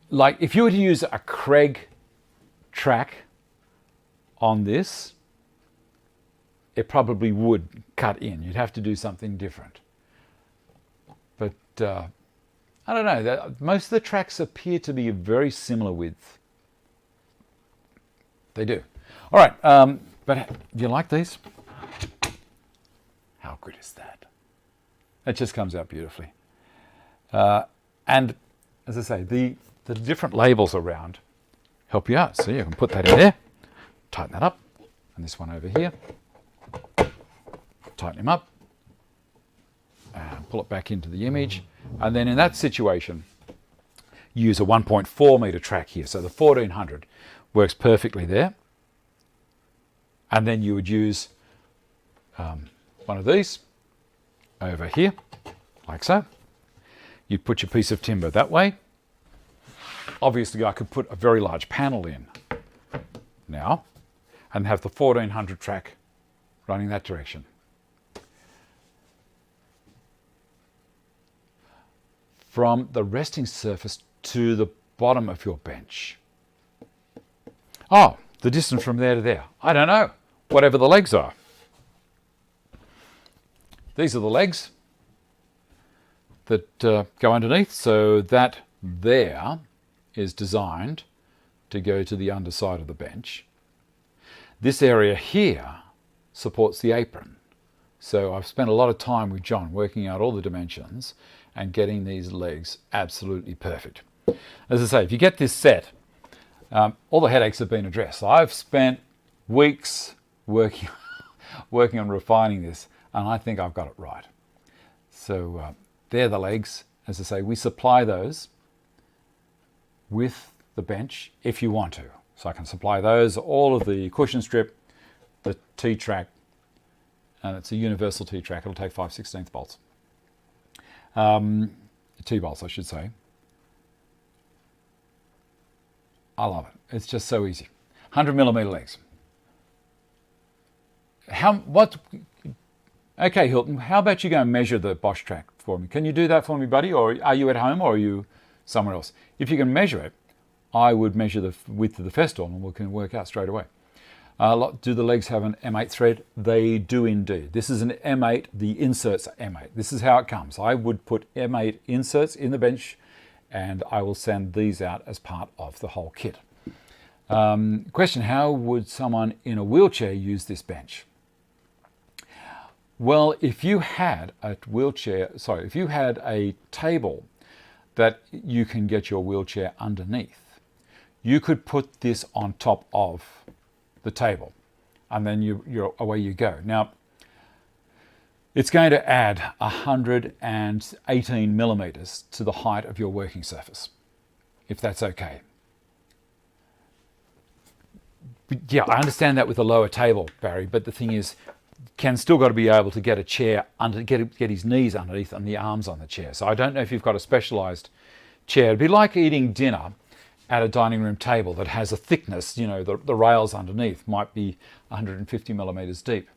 like, if you were to use a Craig track on this, it probably would cut in. You'd have to do something different. But I don't know. Most of the tracks appear to be a very similar width. They do. All right. But do you like these? How good is that? It just comes out beautifully. And as I say, the different labels around help you out. So you can put that in there, tighten that up, and this one over here. Tighten him up, and pull it back into the image, and then in that situation use a 1.4 meter track here. So the 1400 works perfectly there, and then you would use one of these over here, like so. You'd put your piece of timber that way. Obviously I could put a very large panel in now and have the 1400 track running that direction. From the resting surface to the bottom of your bench. Oh, the distance from there to there. I don't know. Whatever the legs are. These are the legs that go underneath. So that there is designed to go to the underside of the bench. This area here supports the apron. So I've spent a lot of time with John working out all the dimensions and getting these legs absolutely perfect. As I say, if you get this set, all the headaches have been addressed. I've spent weeks working on refining this, and I think I've got it right. So they're the legs. As I say, we supply those with the bench if you want to. So I can supply those, all of the cushion strip, the T-track, and it's a universal T-track. It'll take 5/16 bolts. T-bolts, I should say. I love it. It's just so easy. 100mm legs. Okay, Hilton, how about you go and measure the Bosch track for me? Can you do that for me, buddy? Or are you at home or are you somewhere else? If you can measure it, I would measure the width of the Festool and we can work out straight away. Do the legs have an M8 thread? They do indeed. This is an M8, the inserts are M8. This is how it comes. I would put M8 inserts in the bench and I will send these out as part of the whole kit. Question, how would someone in a wheelchair use this bench? Well, if you had a if you had a table that you can get your wheelchair underneath, you could put this on top of the table and then you're away you go. Now, it's going to add 118mm to the height of your working surface, if that's okay. But yeah, I understand that with a lower table, Barry, but the thing is, Ken's still got to be able to get a chair under, get his knees underneath and the arms on the chair. So I don't know if you've got a specialised chair. It'd be like eating dinner at a dining room table that has a thickness, you know, the rails underneath might be 150mm deep.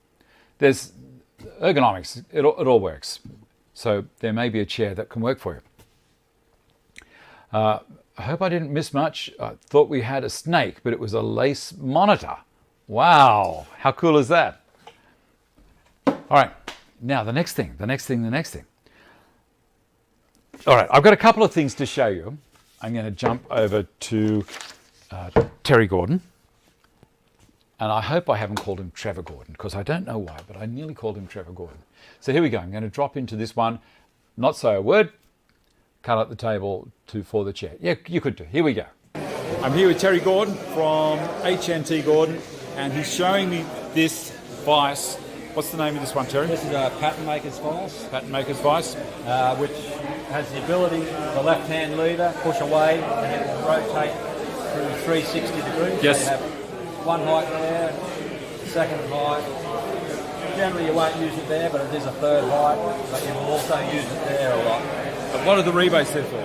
There's ergonomics, it all works. So there may be a chair that can work for you. I hope I didn't miss much. I thought we had a snake, but it was a lace monitor. Wow, how cool is that? All right, now the next thing. All right, I've got a couple of things to show you. I'm going to jump over to Terry Gordon. And I hope I haven't called him Trevor Gordon, because I don't know why, but I nearly called him Trevor Gordon. So here we go. I'm going to drop into this one, not say a word, cut up the table for the chair. Yeah, you could do. Here we go. I'm here with Terry Gordon from HNT Gordon, and he's showing me this vise. What's the name of this one, Terry? This is a pattern maker's vise. Pattern maker's vise. Which has the ability, the left-hand lever, push away, and it will rotate through 360 degrees. Yes. So you have one height there, second height. Generally you won't use it there, but it is a third height, but you will also use it there a lot. But what are the rebates there for?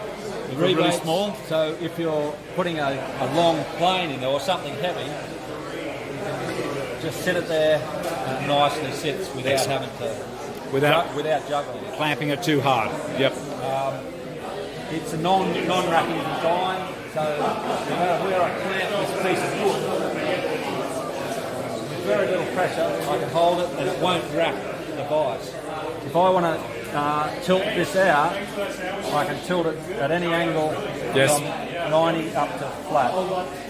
The Really rebates, small? So if you're putting a long plane in there or something heavy, you can just sit it there and it nicely sits without having to, without juggling it. Clamping it too hard. Yep. It's a non-racking design, so no matter where I clamp this piece of wood, with very little pressure, I can hold it and it won't rack the vise. If I want to tilt this out, I can tilt it at any angle from 90 up to flat.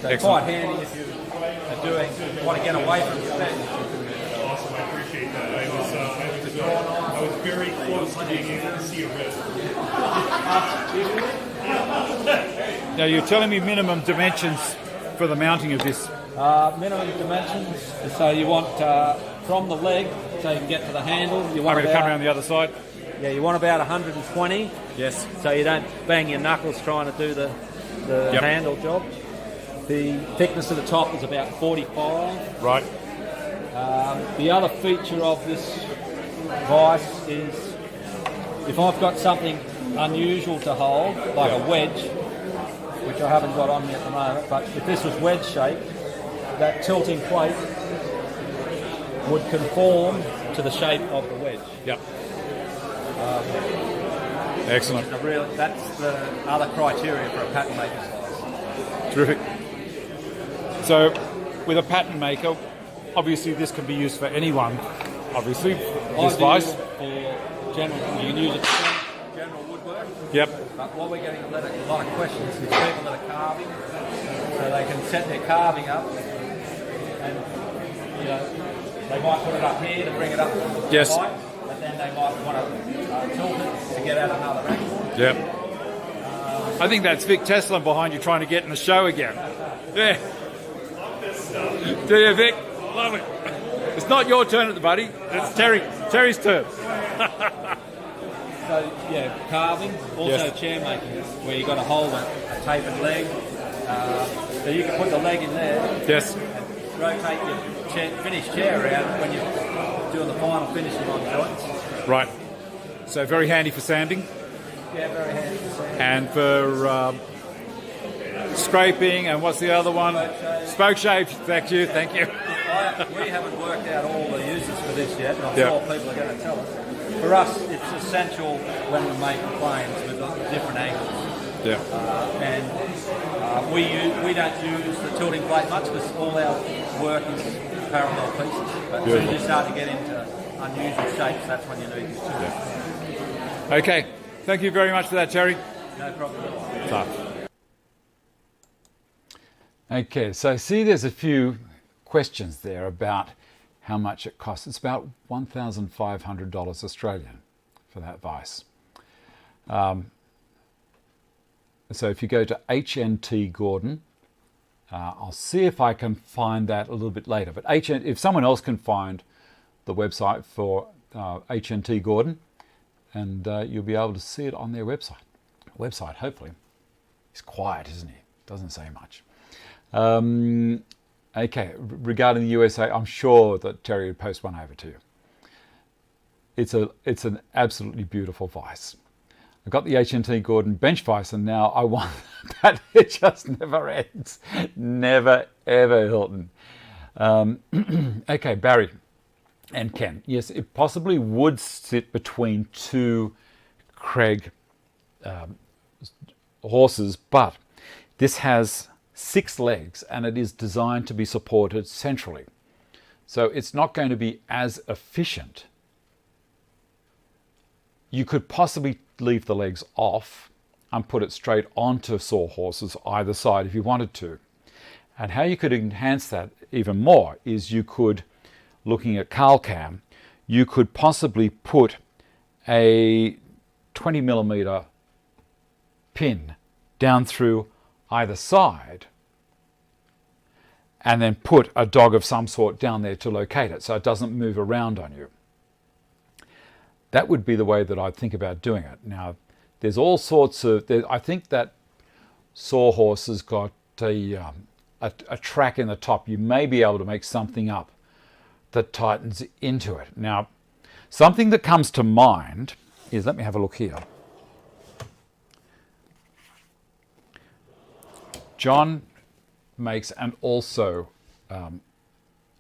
So it's quite handy if you want to get away from the bend. Awesome, I appreciate that. I was very close to being able to see a rib. Now you're telling me minimum dimensions for the mounting of this. Minimum dimensions, so you want from the leg, so you can get to the handle. You want I'm going to come around the other side. Yeah, you want about 120. Yes. So you don't bang your knuckles trying to do the handle job. The thickness of the top is about 45. Right. The other feature of this vise is if I've got something unusual to hold, like a wedge, which I haven't got on me at the moment, but if this was wedge shaped, that tilting plate would conform to the shape of the wedge. Yep. Excellent. That's the other criteria for a pattern maker's vise. Terrific. So, with a pattern maker, obviously this can be used for anyone. Obviously, this vise. For general, you can use it for general woodwork. Yep. But what we're getting a lot of questions is people that are carving, so they can set their carving up, and they might put it up here to bring it up to Yes. height, but then they might want to tilt it to get out another angle. Yep. I think that's Vic Tesla behind you trying to get in the show again. Yeah. Do you, Vic? Love it. It's not your turn at the buddy. It's Terry's turn. So yeah, carving, also chair making, where you've got to hold a tapered leg. So you can put the leg in there. Yes. And rotate your finished chair around when you're doing the final finishing on joints. Right. So very handy for sanding. Yeah, very handy for sanding. And for scraping, and what's the other one? Spoke shave. Thank you. We haven't worked out all the uses for this yet, and I'm sure people are going to tell us. For us, it's essential when we make planes with different angles. Yeah. And we don't use the tilting plate much because all our work is parallel pieces. But as soon as you start to get into unusual shapes, that's when you need this too. Yeah. Okay. Thank you very much for that, Terry. No problem. Tough. Okay, so see there's a few questions there about how much it costs. It's about $1,500 Australian for that vise. So if you go to HNT Gordon, I'll see if I can find that a little bit later. But if someone else can find the website for HNT Gordon, and you'll be able to see it on their website. Hopefully. He's quiet, isn't he? Doesn't say much. Okay, regarding the USA, I'm sure that Terry would post one over to you. It's an absolutely beautiful vise. I got the HNT Gordon bench vise, and now I want that. It just never ends. Never, ever, Hilton. Okay, Barry and Ken. Yes, it possibly would sit between two Craig horses, but this has 6 legs and it is designed to be supported centrally. So it's not going to be as efficient. You could possibly leave the legs off and put it straight onto sawhorses either side if you wanted to. And how you could enhance that even more is you could, looking at CalCam, you could possibly put a 20mm pin down through either side and then put a dog of some sort down there to locate it so it doesn't move around on you. That would be the way that I'd think about doing it. Now, there's all sorts of, I think that sawhorse has got a track in the top. You may be able to make something up that tightens into it. Now, something that comes to mind is, let me have a look here. John makes, and also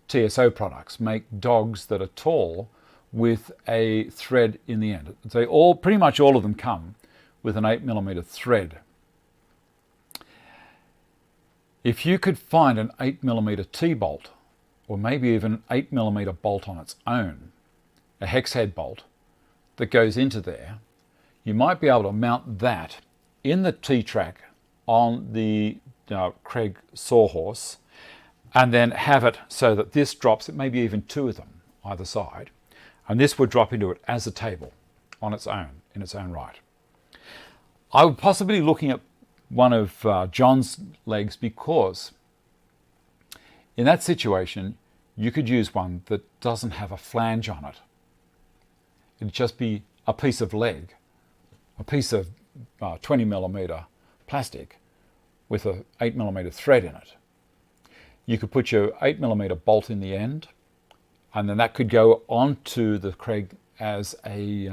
TSO products, make dogs that are tall with a thread in the end. They all, pretty much all of them come with an 8mm thread. If you could find an 8mm T-bolt, or maybe even an 8mm bolt on its own, a hex head bolt that goes into there, you might be able to mount that in the T-track on the Craig sawhorse, and then have it so that this drops, it maybe even two of them either side, and this would drop into it as a table on its own, in its own right. I would possibly be looking at one of John's legs, because in that situation you could use one that doesn't have a flange on it. It'd just be a piece of leg, a piece of 20mm plastic with a 8mm thread in it. You could put your 8mm bolt in the end, and then that could go onto the Craig as a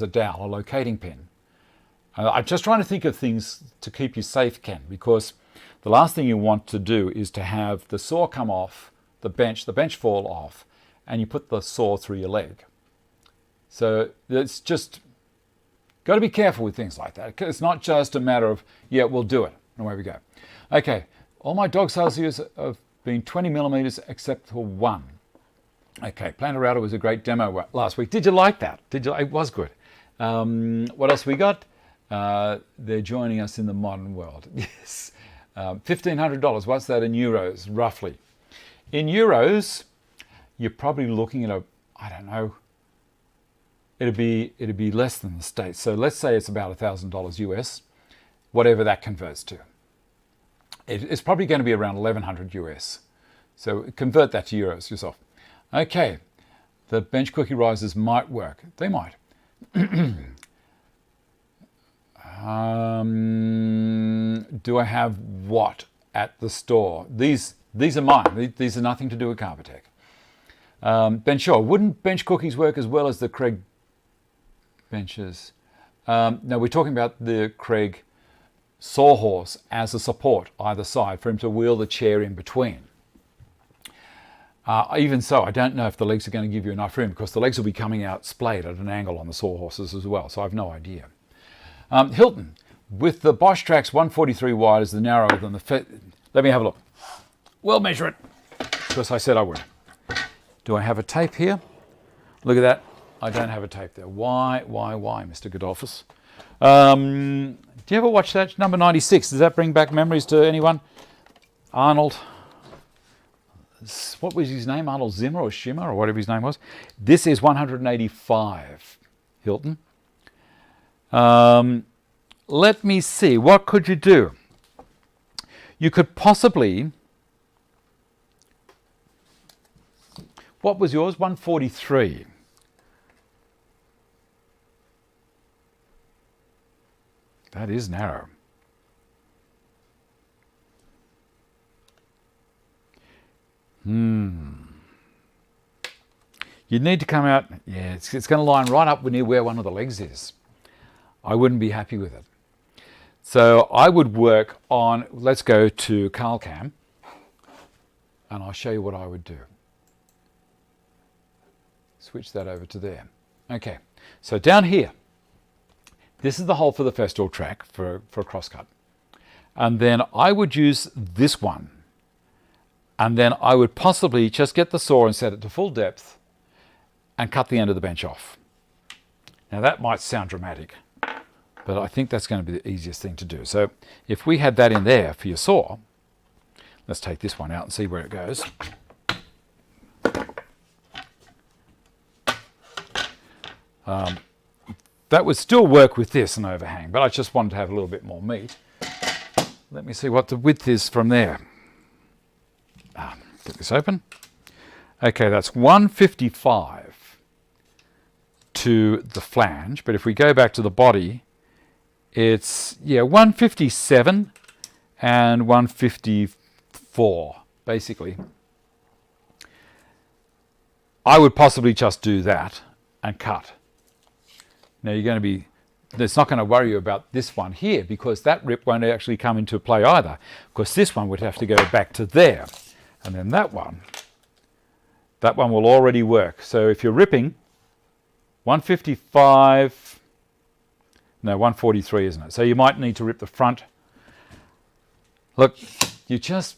dowel, a locating pin. I'm just trying to think of things to keep you safe, Ken, because the last thing you want to do is to have the saw come off the bench fall off, and you put the saw through your leg. So it's just got to be careful with things like that. It's not just a matter of, yeah, we'll do it, and away we go. Okay, all my dog sales years have been 20mm except for one. Okay, Planterata was a great demo last week. Did you like that? It was good. What else we got? They're joining us in the modern world. Yes. $1,500. What's that in euros, roughly? In euros, you're probably looking at I don't know, it'd be less than the States. So let's say it's about $1,000 US, whatever that converts to. It's probably going to be around 1,100 US. So convert that to euros yourself. Okay, the bench cookie risers might work. They might. Do I have what at the store? These are mine. These are nothing to do with Carpetech. Ben Shaw, wouldn't bench cookies work as well as the Craig benches? No, we're talking about the Craig sawhorse as a support either side for him to wheel the chair in between. Even so, I don't know if the legs are going to give you enough room, because the legs will be coming out splayed at an angle on the sawhorses as well, so I've no idea. Hilton, with the Bosch Trax 143 wide is the narrower than the... Let me have a look. We'll measure it, because I said I would. Do I have a tape here? Look at that. I don't have a tape there. Why, Mr. Godolphus? Do you ever watch that? Number 96. Does that bring back memories to anyone? Arnold. What was his name? Arnold Zimmer or Schimmer or whatever his name was. This is 185, Hilton. Let me see. What could you do? You could possibly... What was yours? 143. That is narrow. You'd need to come out... Yeah, it's going to line right up near where one of the legs is. I wouldn't be happy with it. So I would work on... Let's go to CalCam, and I'll show you what I would do. Switch that over to there. Okay, so down here, this is the hole for the Festool track for a crosscut. And then I would use this one. And then I would possibly just get the saw and set it to full depth and cut the end of the bench off. Now that might sound dramatic, But I think that's going to be the easiest thing to do. So if we had that in there for your saw, let's take this one out and see where it goes. That would still work with this, an overhang, but I just wanted to have a little bit more meat. Let me see what the width is from there. Get this open. Okay, that's 155 to the flange, but if we go back to the body, it's 157 and 154 basically. I would possibly just do that and cut. Now you're going to be, it's not going to worry you about this one here because that rip won't actually come into play either, because this one would have to go back to there, and then that one will already work. So if you're ripping 155, no, 143, isn't it? So you might need to rip the front. Look, you just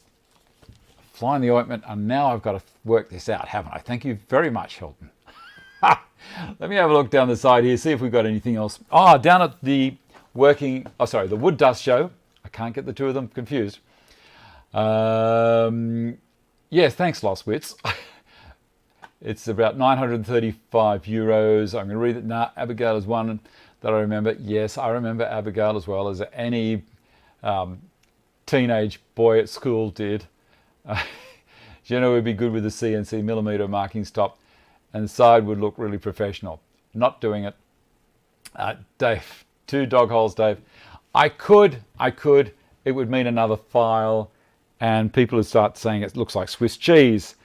fly in the ointment, and now I've got to work this out, haven't I? Thank you very much, Hilton. Let me have a look down the side here, see if we've got anything else. Down at the the wood dust show. I can't get the two of them confused. Yes, thanks, Lost Wits. It's about 935 euros. I'm going to read it now. Abigail is one that I remember. Yes, I remember Abigail as well as any teenage boy at school did. Jenna would be good with the CNC millimeter marking stop, and the side would look really professional. Not doing it. Dave, 2 dog holes, Dave. I could. It would mean another file, and people would start saying it looks like Swiss cheese.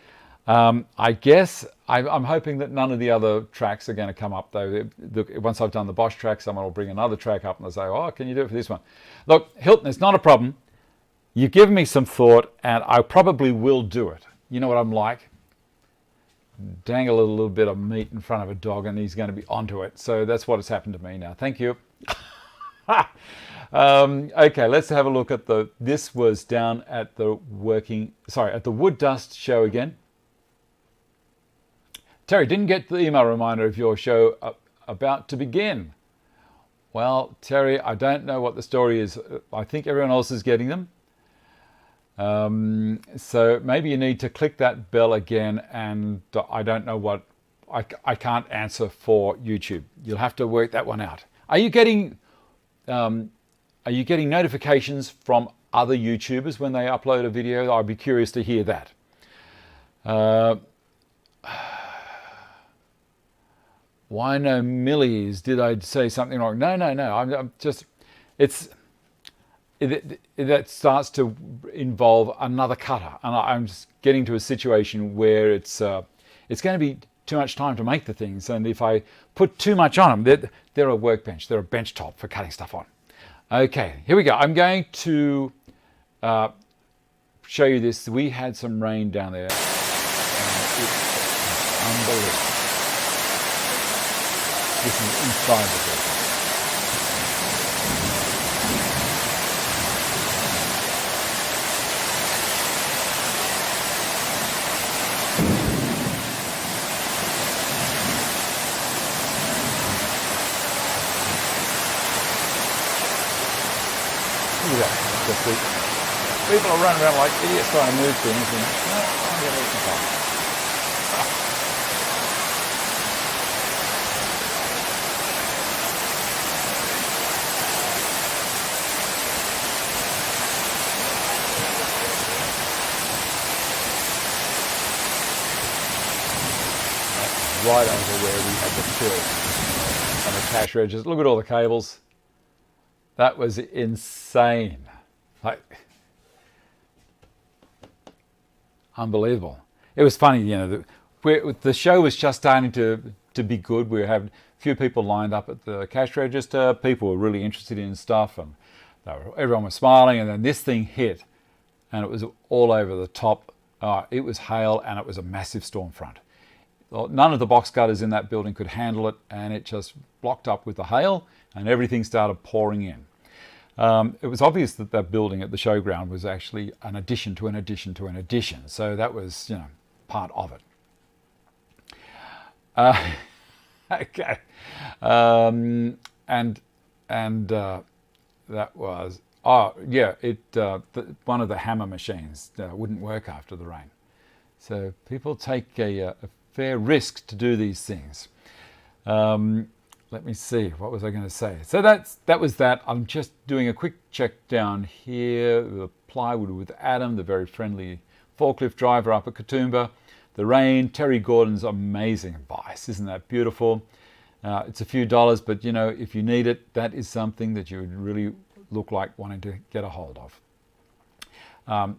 I guess I'm hoping that none of the other tracks are going to come up, though. Look, once I've done the Bosch track, someone will bring another track up and they'll say, oh, can you do it for this one? Look, Hilton, it's not a problem. You've given me some thought, and I probably will do it. You know what I'm like? Dangle a little bit of meat in front of a dog and he's going to be onto it. So that's what has happened to me now. Thank you. Okay, let's have a look at this was down at the wood dust show again. Terry, didn't get the email reminder of your show about to begin. Well, Terry, I don't know what the story is. I think everyone else is getting them. So maybe you need to click that bell again, and I don't know what, I can't answer for YouTube. You'll have to work that one out. Are you getting notifications from other YouTubers when they upload a video? I'd be curious to hear that. Why no millies? Did I say something wrong? No. I'm just, that starts to involve another cutter, and I'm just getting to a situation where it's going to be too much time to make the things, and if I put too much on them, they're a workbench, they're a bench top for cutting stuff on. Okay, here we go. I'm going to show you this. We had some rain down there, and it's unbelievable. This is inside the building. Look at that. People are running around like idiots trying to move things, and I'm going to eat some time. Right over where we had the fill on the cash registers. Look at all the cables. That was insane. Like, unbelievable. It was funny, you know, the show was just starting to be good. We had a few people lined up at the cash register. People were really interested in stuff, and everyone was smiling, and then this thing hit, and it was all over the top. It was hail, and it was a massive storm front. None of the box cutters in that building could handle it, and it just blocked up with the hail, and everything started pouring in. It was obvious that that building at the showground was actually an addition to an addition to an addition, so that was, you know, part of it. Okay. And and that was, oh yeah, one of the hammer machines wouldn't work after the rain. So people take a fair risk to do these things. Let me see, what was I going to say? So that was that. I'm just doing a quick check down here. The plywood with Adam, the very friendly forklift driver up at Katoomba. The rain, Terry Gordon's amazing advice. Isn't that beautiful? It's a few dollars, but you know, if you need it, that is something that you would really look like wanting to get a hold of.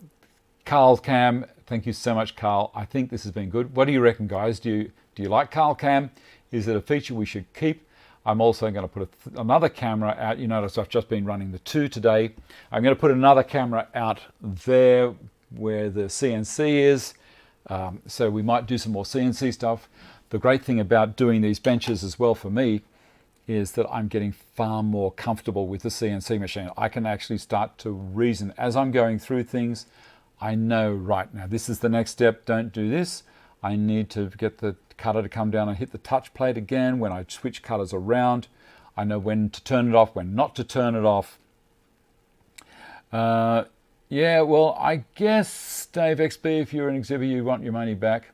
Carl Cam, thank you so much, Carl. I think this has been good. What do you reckon, guys? Do you like Carl Cam? Is it a feature we should keep? I'm also going to put another camera out. You notice I've just been running the 2 today. I'm going to put another camera out there where the CNC is. So we might do some more CNC stuff. The great thing about doing these benches as well for me is that I'm getting far more comfortable with the CNC machine. I can actually start to reason as I'm going through things. I know right now, this is the next step, don't do this. I need to get the cutter to come down and hit the touch plate again when I switch cutters around. I know when to turn it off, when not to turn it off. Yeah, well, I guess, Dave XB, if you're an exhibitor, you want your money back.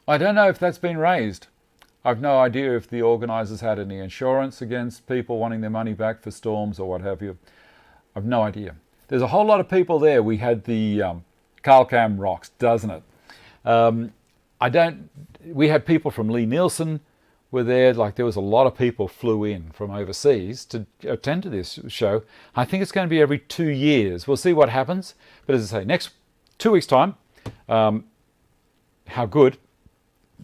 I don't know if that's been raised. I've no idea if the organisers had any insurance against people wanting their money back for storms or what have you. I've no idea. There's a whole lot of people there. We had the Carl Cam rocks, doesn't it? We had people from Lee Nielsen were there. Like there was a lot of people flew in from overseas to attend to this show. I think it's going to be every 2 years. We'll see what happens. But as I say, next 2 weeks' time, how good,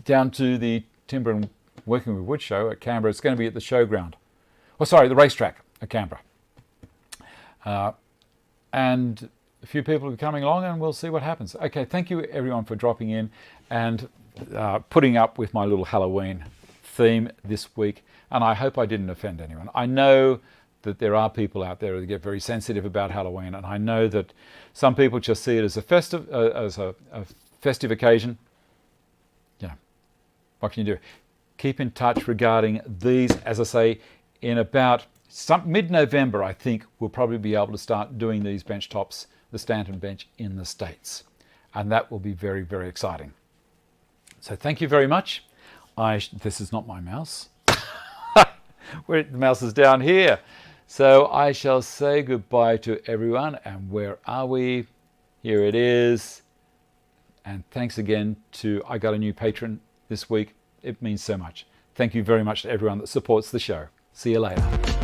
down to the Timber and Working with Wood show at Canberra. It's going to be at the showground. Oh, sorry, the racetrack at Canberra. And a few people will be coming along and we'll see what happens. Okay, thank you everyone for dropping in and putting up with my little Halloween theme this week. And I hope I didn't offend anyone. I know that there are people out there who get very sensitive about Halloween, and I know that some people just see it as a festive occasion. Yeah, what can you do? Keep in touch regarding these. As I say, in about mid-November, I think we'll probably be able to start doing these bench tops, the Stanton bench in the States. And that will be very, very exciting. So thank you very much. This is not my mouse. The mouse is down here. So I shall say goodbye to everyone. And where are we? Here it is. And thanks again I got a new patron this week. It means so much. Thank you very much to everyone that supports the show. See you later.